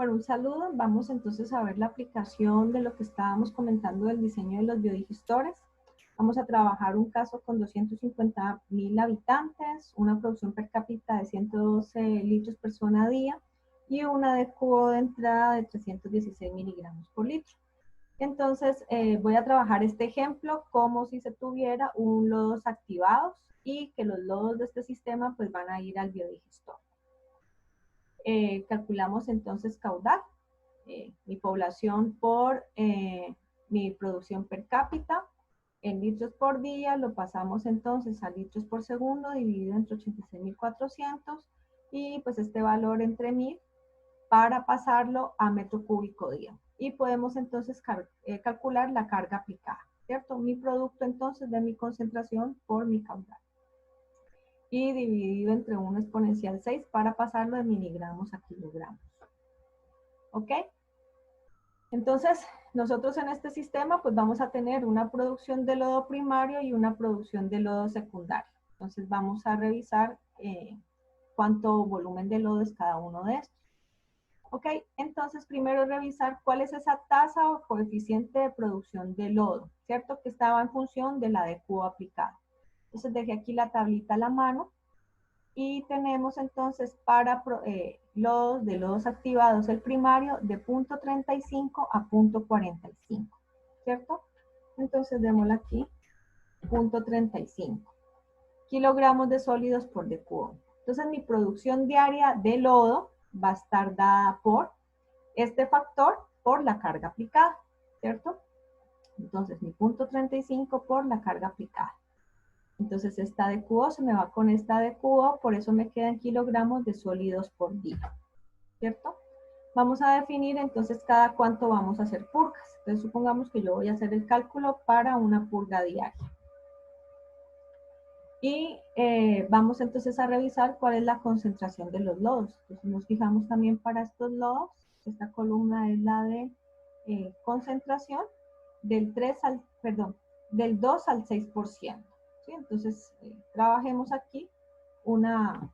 Bueno, un saludo. Vamos entonces a ver la aplicación de lo que estábamos comentando del diseño de los biodigestores. Vamos a trabajar un caso con 250.000 habitantes, una producción per cápita de 112 litros persona a día y una de cubo de entrada de 316 miligramos por litro. Entonces, voy a trabajar este ejemplo como si se tuviera un lodos activados y que los lodos de este sistema pues van a ir al biodigestor. Calculamos entonces caudal, mi población por mi producción per cápita en litros por día, lo pasamos entonces a litros por segundo dividido entre 86.400 y pues este valor entre 1000 para pasarlo a metro cúbico día. Y podemos entonces calcular la carga aplicada, ¿cierto? Mi producto entonces de mi concentración por mi caudal. Y dividido entre 1 exponencial 6 para pasarlo de miligramos a kilogramos. ¿Ok? Entonces, nosotros en este sistema pues vamos a tener una producción de lodo primario y una producción de lodo secundario. Entonces vamos a revisar cuánto volumen de lodo es cada uno de estos. Ok, entonces primero revisar cuál es esa tasa o coeficiente de producción de lodo, ¿cierto? Que estaba en función de la de cubo aplicado. Entonces dejé aquí la tablita a la mano y tenemos entonces para lodos de lodos activados el primario de 0.35 a 0.45, ¿cierto? Entonces démosle aquí 0.35 kilogramos de sólidos por de cubo. Entonces mi producción diaria de lodo va a estar dada por este factor por la carga aplicada, ¿cierto? Entonces mi 0.35 por la carga aplicada. Entonces esta de cubo se me va con esta de cubo, por eso me quedan kilogramos de sólidos por día, ¿cierto? Vamos a definir entonces cada cuánto vamos a hacer purgas. Entonces supongamos que yo voy a hacer el cálculo para una purga diaria. Y vamos entonces a revisar cuál es la concentración de los lodos. Entonces nos fijamos también para estos lodos. Esta columna es la de concentración del 2 al 6%. ¿Sí? Entonces trabajemos aquí una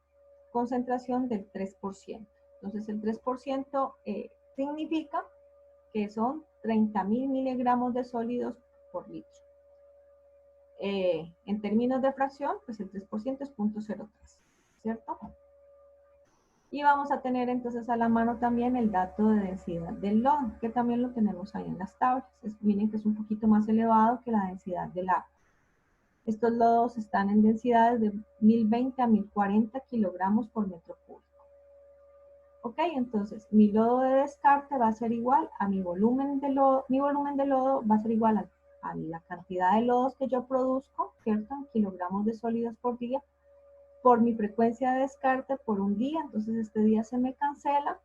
concentración del 3%. Entonces el 3% significa que son 30.000 miligramos de sólidos por litro. En términos de fracción, pues el 3% es 0.03, ¿cierto? Y vamos a tener entonces a la mano también el dato de densidad del lodo, que también lo tenemos ahí en las tablas. Miren que es un poquito más elevado que la densidad del agua. Estos lodos están en densidades de 1020 a 1040 kilogramos por metro cúbico. Ok, entonces mi lodo de descarte va a ser igual a mi volumen de lodo. Mi volumen de lodo va a ser igual a la cantidad de lodos que yo produzco, ¿cierto? En kilogramos de sólidos por día, por mi frecuencia de descarte por un día. Entonces este día se me cancela,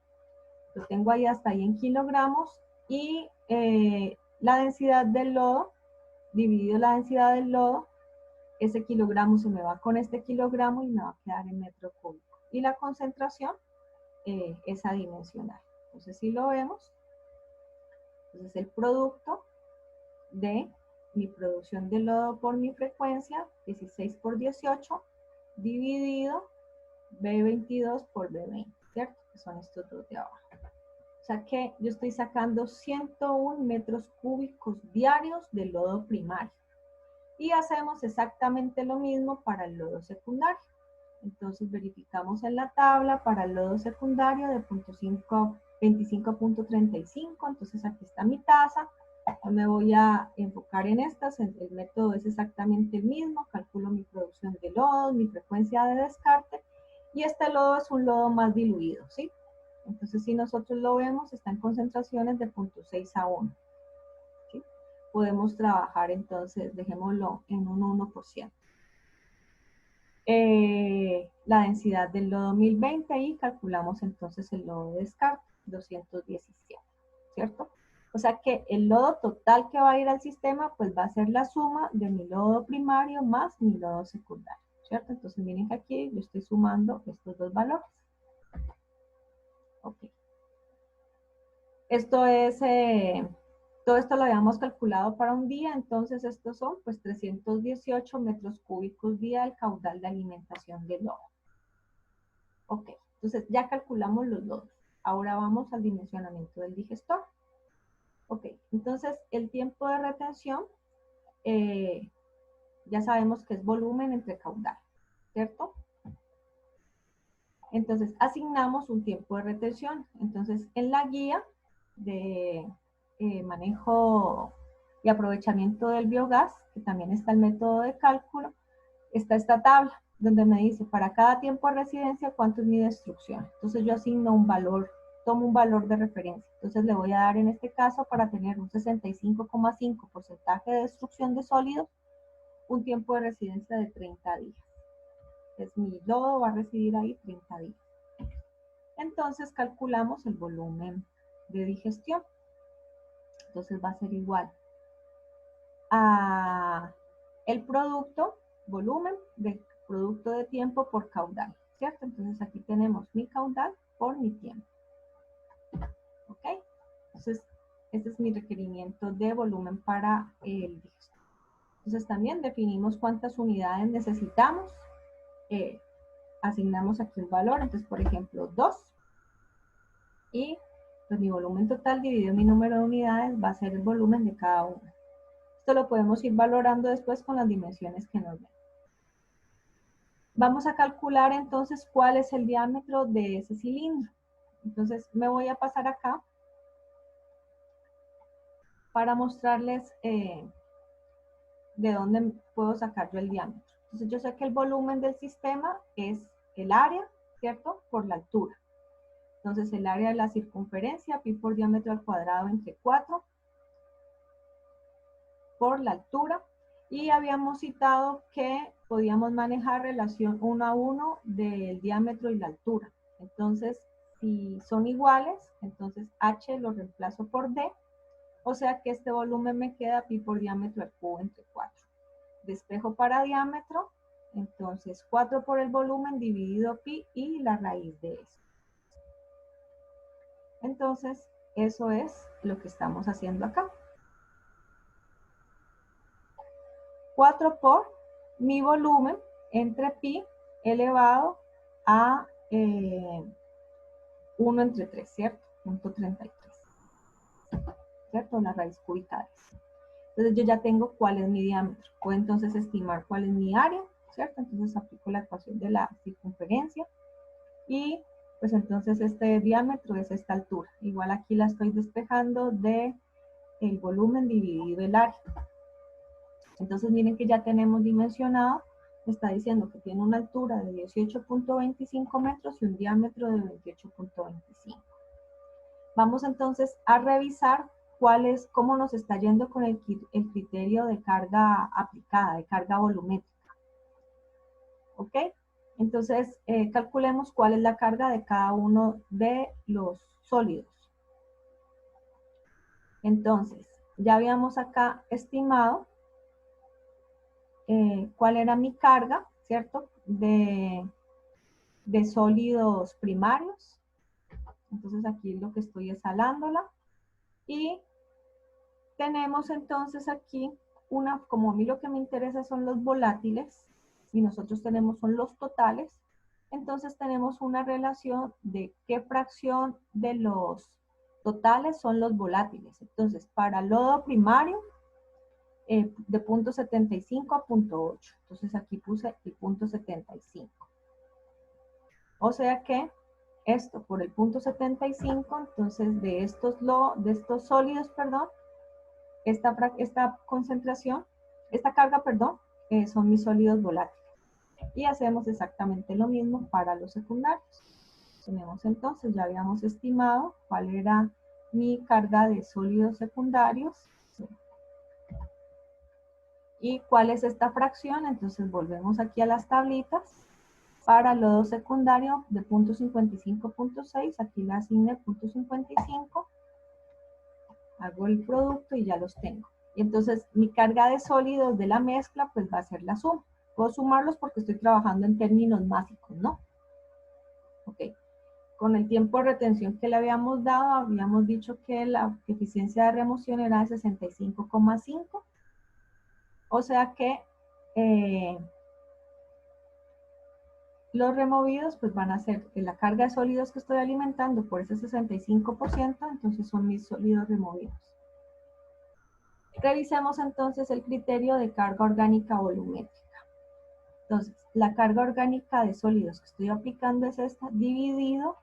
lo tengo ahí hasta ahí en kilogramos, y la densidad del lodo, dividido la densidad del lodo, ese kilogramo se me va con este kilogramo y me va a quedar en metro cúbico. Y la concentración es adimensional. Entonces si lo vemos, entonces el producto de mi producción de lodo por mi frecuencia, 16 por 18, dividido B22 por B20, ¿cierto? Que son estos dos de abajo. O sea que yo estoy sacando 101 metros cúbicos diarios de lodo primario. Y hacemos exactamente lo mismo para el lodo secundario. Entonces verificamos en la tabla para el lodo secundario de 25.35. Entonces aquí está mi tasa. Yo me voy a enfocar en estas. El método es exactamente el mismo. Calculo mi producción de lodo, mi frecuencia de descarte. Y este lodo es un lodo más diluido, ¿sí? Entonces si nosotros lo vemos, está en concentraciones de 0.6 a 1. ¿Sí? Podemos trabajar entonces, dejémoslo en un 1%. La densidad del lodo 1020 y calculamos entonces el lodo de descarte, 217, ¿cierto? O sea que el lodo total que va a ir al sistema pues va a ser la suma de mi lodo primario más mi lodo secundario, ¿cierto? Entonces miren que aquí yo estoy sumando estos dos valores. Ok. Esto es... todo esto lo habíamos calculado para un día, entonces estos son pues 318 metros cúbicos día el caudal de alimentación del lodo. Ok, entonces ya calculamos los lodos. Ahora vamos al dimensionamiento del digestor. Ok, entonces el tiempo de retención, ya sabemos que es volumen entre caudal, ¿cierto? Entonces asignamos un tiempo de retención. Entonces en la guía de manejo y aprovechamiento del biogás, que también está el método de cálculo, está esta tabla donde me dice para cada tiempo de residencia cuánto es mi destrucción. Entonces yo asigno un valor, tomo un valor de referencia. Entonces le voy a dar en este caso, para tener un 65,5% de destrucción de sólidos, un tiempo de residencia de 30 días. Entonces mi lodo va a residir ahí 30 días. Entonces calculamos el volumen de digestión. Entonces va a ser igual a el producto, volumen de producto de tiempo por caudal, ¿cierto? Entonces aquí tenemos mi caudal por mi tiempo. ¿Ok? Entonces, este es mi requerimiento de volumen para el digestor. Entonces también definimos cuántas unidades necesitamos. Asignamos aquí un valor, entonces por ejemplo 2. Y pues mi volumen total dividido en mi número de unidades va a ser el volumen de cada una. Esto lo podemos ir valorando después con las dimensiones que nos den. Vamos a calcular entonces cuál es el diámetro de ese cilindro. Entonces me voy a pasar acá para mostrarles de dónde puedo sacar yo el diámetro. Entonces yo sé que el volumen del sistema es el área, ¿cierto? Por la altura. Entonces el área de la circunferencia, pi por diámetro al cuadrado entre 4 por la altura. Y habíamos citado que podíamos manejar relación 1 a 1 del diámetro y la altura. Entonces, si son iguales, entonces H lo reemplazo por D, o sea que este volumen me queda pi por diámetro al cubo entre 4. Despejo para diámetro, entonces 4 por el volumen dividido pi y la raíz de eso. Entonces, eso es lo que estamos haciendo acá. 4 por mi volumen entre pi elevado a 1 entre 3, ¿cierto? Punto 33. ¿Cierto? La raíz cúbica de eso. Entonces yo ya tengo cuál es mi diámetro. Puedo entonces estimar cuál es mi área, ¿cierto? Entonces aplico la ecuación de la circunferencia y pues entonces este diámetro es esta altura. Igual aquí la estoy despejando de el volumen dividido el área. Entonces miren que ya tenemos dimensionado, me está diciendo que tiene una altura de 18.25 metros y un diámetro de 28.25. Vamos entonces a revisar cómo nos está yendo con el criterio de carga aplicada, de carga volumétrica. ¿Ok? Entonces calculemos cuál es la carga de cada uno de los sólidos. Entonces, ya habíamos acá estimado cuál era mi carga, ¿cierto? De sólidos primarios. Entonces aquí lo que estoy es salándola. Y tenemos entonces aquí como a mí lo que me interesa son los volátiles, y nosotros son los totales. Entonces tenemos una relación de qué fracción de los totales son los volátiles. Entonces, para lodo primario, de punto 75 a punto 8. Entonces aquí puse el punto 75. O sea que esto por el punto 75, entonces de estos sólidos, perdón, esta concentración, esta carga, perdón, son mis sólidos volátiles. Y hacemos exactamente lo mismo para los secundarios. Tenemos entonces, ya habíamos estimado cuál era mi carga de sólidos secundarios. ¿Sí? ¿Y cuál es esta fracción? Entonces volvemos aquí a las tablitas. Para lodo secundario de punto 55.6, aquí le asigné punto 55. Hago el producto y ya los tengo. Y entonces mi carga de sólidos de la mezcla pues va a ser la suma. Puedo sumarlos porque estoy trabajando en términos básicos, ¿no? Ok. Con el tiempo de retención que le habíamos dado, habíamos dicho que la eficiencia de remoción era de 65,5. O sea que Los removidos pues van a ser la carga de sólidos que estoy alimentando por ese 65%, entonces son mis sólidos removidos. Revisemos entonces el criterio de carga orgánica volumétrica. Entonces, la carga orgánica de sólidos que estoy aplicando es esta, dividido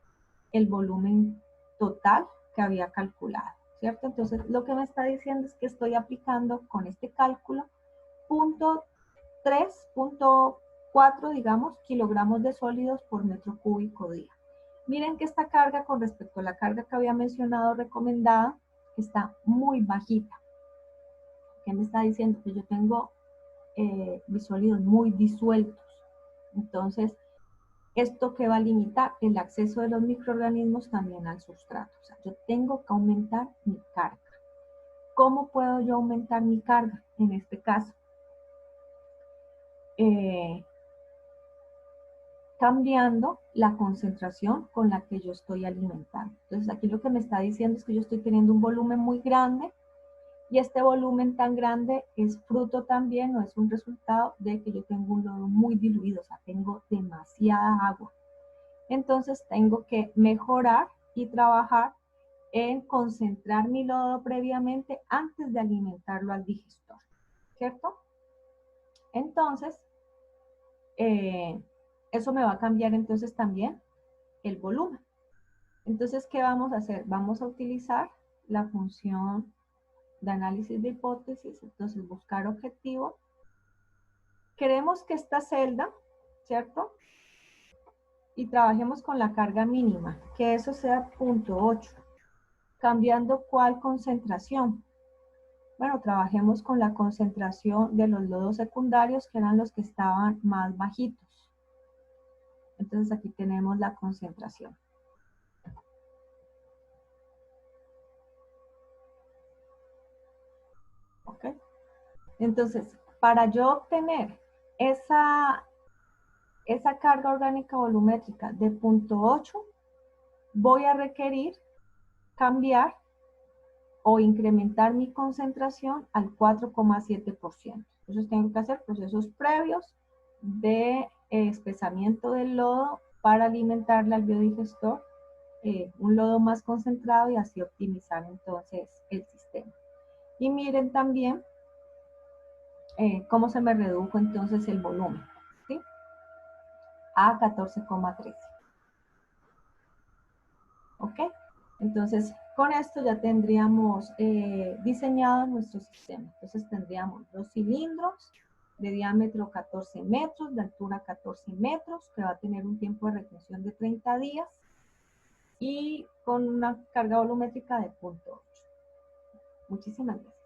el volumen total que había calculado, ¿cierto? Entonces, lo que me está diciendo es que estoy aplicando con este cálculo 0.3.4, digamos, kilogramos de sólidos por metro cúbico día. Miren que esta carga con respecto a la carga que había mencionado recomendada está muy bajita. ¿Qué me está diciendo? Que yo tengo mis sólidos muy disueltos. Entonces, esto que va a limitar el acceso de los microorganismos también al sustrato. O sea, yo tengo que aumentar mi carga. ¿Cómo puedo yo aumentar mi carga en este caso? Cambiando la concentración con la que yo estoy alimentando. Entonces, aquí lo que me está diciendo es que yo estoy teniendo un volumen muy grande y este volumen tan grande es fruto también o es un resultado de que yo tengo un lodo muy diluido, o sea, tengo demasiada agua. Entonces tengo que mejorar y trabajar en concentrar mi lodo previamente antes de alimentarlo al digestor, ¿cierto? Entonces, eso me va a cambiar entonces también el volumen. Entonces, ¿qué vamos a hacer? Vamos a utilizar la función de análisis de hipótesis, entonces buscar objetivo. Queremos que esta celda, ¿cierto? Y trabajemos con la carga mínima, que eso sea 0.8. Cambiando cuál concentración. Bueno, trabajemos con la concentración de los lodos secundarios, que eran los que estaban más bajitos. Entonces aquí tenemos la concentración. ¿Ok? Entonces, para yo obtener esa carga orgánica volumétrica de 0.8, voy a requerir cambiar o incrementar mi concentración al 4,7%. Entonces tengo que hacer procesos previos de espesamiento del lodo para alimentarle al biodigestor un lodo más concentrado y así optimizar entonces el sistema. Y miren también cómo se me redujo entonces el volumen, ¿sí? A 14,13. ¿Ok? Entonces, con esto ya tendríamos diseñado nuestro sistema. Entonces, tendríamos los cilindros de diámetro 14 metros, de altura 14 metros, que va a tener un tiempo de retención de 30 días y con una carga volumétrica de 0.8. Muchísimas gracias.